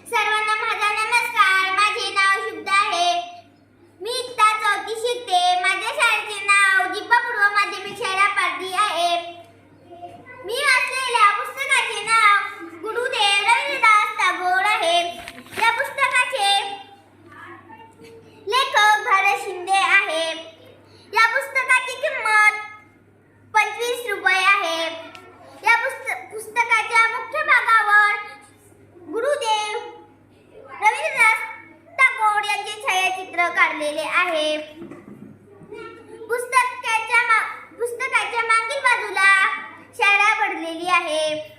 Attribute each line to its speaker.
Speaker 1: सर्वांना माझा नमस्कार. माझे नाव शुभदा आहे. मी इयत्ता 4थी शिकते. माझ्या शाळेचे नाव जिब्बा पूर्व माध्यमिक शाळा पारधी आहे. मी वाचलेल्या पुस्तकाचे नाव गुरुदेव रवींद्रनाथ टागोर आहे. या पुस्तकाचे लेखक भारत शिंदे आहे. या पुस्तकाची किंमत 25 रुपये आहे. या पुस्तकाच्या मुख्य भागावर गुरुदेव रवींद्रनाथ टागोर यांचे छायाचित्र काढलेले आहे. पुस्तकाच्या मागील बाजूला शाळा पडलेली आहे.